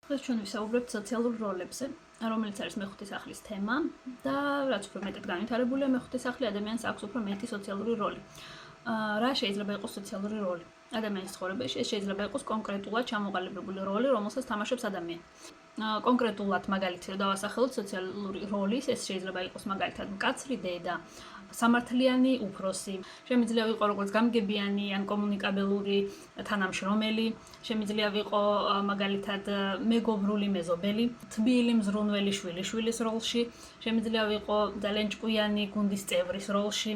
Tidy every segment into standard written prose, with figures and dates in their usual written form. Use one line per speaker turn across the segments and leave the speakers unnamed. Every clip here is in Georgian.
დღეს ჩვენ ვისაუბრებთ სოციალურ როლებზე, რომელიც არის მეხუთე სახლის თემა და რაც უფრო მეტად განვითარებულია მეხუთე სახლი, ადამიანს აქვს უფრო მეტი სოციალური როლი. რა შეიძლება იყოს სოციალური როლი? ადამიანის ცხოვრებაში ეს შეიძლება იყოს კონკრეტულად ჩამოყალიბებული როლი, რომელსაც თამაშობს ადამიანი. კონკრეტულად მაგალითი რომ დავასახელოთ სოციალური როლის, ეს შეიძლება იყოს მაგალითად მკაცრი დედა, სამართლიანი უფროსი, შემიძლია ვიყო როგორც გამგებიანი ან კომუნიკაბელური თანამშრომელი, შემიძლია ვიყო მაგალითად მეგობრული მეზობელი, თბილი მზრუნველი შვილიშვილის როლში, შემიძლია ვიყო ძალიან ჭკვიანი გუნდის წევრის როლში.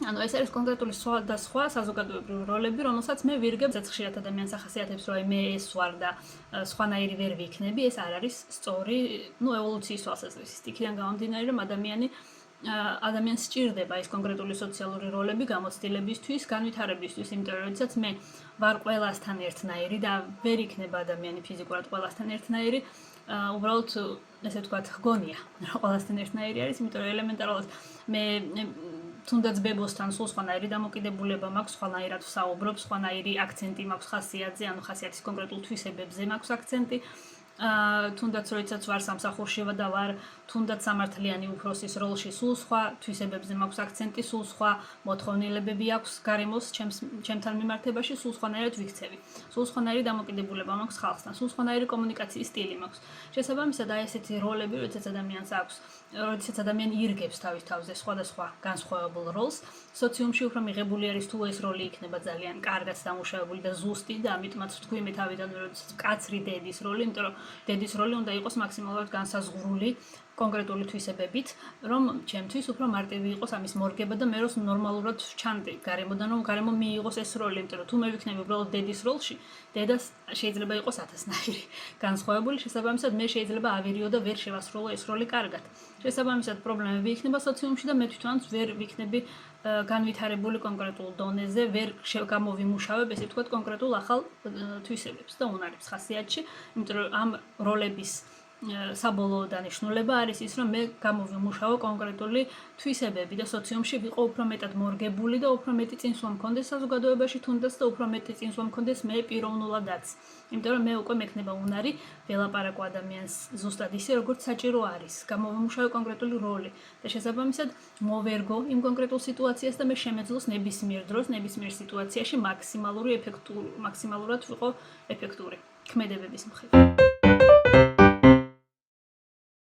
ანუ ეს არის კონკრეტული და სხვა საზოგადოებრივი როლები, რომელსაც მე ვირგებ, რაც ხშირად ადამიანს ახასიათებს, რომ მე ეს ვარ და სხვანაირი ვერ ვიქნები, ეს არ არის სწორი, ევოლუციის თვალსაზრისით. იქიდან გამომდინარე, რომ ადამიანს სჭირდება ეს კონკრეტული სოციალური როლები გამოცდილებისთვის, განვითარებისთვის, იმიტომ რომ როდესაც მე ვარ ყველასთან ერთნაირი და ვერ იქნება ადამიანი ფიზიკურად ყველასთან ერთნაირი, უბრალოდ ესე ვთქვათ, გონია, რომ ყველასთან ერთნაირი არის, იმიტომ რომ ელემენტარულად მე თუნდაც ბებოსთან სულ სხვანაირი დამოკიდებულება მაქვს, სხვანაირად ვსაუბრობ, სხვანაირი აქცენტი მაქვს ხასიათზე, ანუ ხასიათის კონკრეტულ თვისებებზე მაქვს აქცენტი. თუნდაც როდესაც ვარ სამსახურში და ვარ თუნდაც სამართლიანი უფროსის როლში, სულ სხვა თვისებებზე მაქვს აქცენტი, სულ სხვა მოთხოვნილებები აქვს გარემოს ჩემთან მიმართებაში, სულ სხვანაირად ვიქცევი. სულ სხვანაირი დამოკიდებულება მაქვს ხალხთან, სულ სხვანაირი კომუნიკაციის სტილი მაქვს. შესაბამისად, აი ესეთი როლები, როდესაც ადამიანს აქვს, როდესაც ადამიანი ირგებს თავის თავზე სხვადასხვა განსხვავებულ როლს, სოციუმში უფრო მიღებული არის თუ ეს როლი იქნება ძალიან კარგად დამუშავებული და ზუსტი და ამიტომაც ვთქვი მე თავიდანვე, როდესაც მკაცრი დედის როლი, იმიტომ რომ დედის როლი უნდა იყოს მაქსიმალურად განსაზღვრული კონკრეტული თვისებებით, რომ ჩემთვის უფრო მარტივი იყოს ამის მორგება და მე რო ნორმალურად ვჩანდი გარემოდან, რომ გარემო მიიღოს ეს როლი, იმიტომ რომ თუ მე ვიქნები უბრალოდ დედის როლში, დედას შეიძლება იყოს 1000-ნაირი განსხვავებული, შესაბამისად მე შეიძლება ავირიო და ვერ შევასრულო ეს როლი კარგად. შესაბამისად პრობლემები იქნება სოციუმში და მე თვითონაც ვერ ვიქნები განვითარებული კონკრეტულ დონეზე, ვერ გამოვიმუშავებ, ესე ვთქვათ, კონკრეტულ ახალ თვისებებს და უნარებს ხასიათში, იმიტომ რომ ამ როლების საბოლოო დანიშნულება არის ის, რომ მე გამოვიმუშავო კონკრეტული თვისებები და სოციუმში ვიყო უფრო მეტად მორგებული და უფრო მეტი წინსვლა მქონდეს საზოგადოებაში თუნდაც და უფრო მეტი წინსვლა მქონდეს მე პიროვნულადაც. იმიტომ რომ მე უკვე მექნება უნარი ველაპარაკო ადამიანს ზუსტად ისე, როგორც საჭირო არის. გამოვიმუშავე კონკრეტული როლი და შესაბამისად მოვერგო იმ კონკრეტულ სიტუაციას და მე შემეძლოს ნებისმიერ დროს, ნებისმიერ სიტუაციაში მაქსიმალურად ვიყო ეფექტური ქმედებების მხრიდან.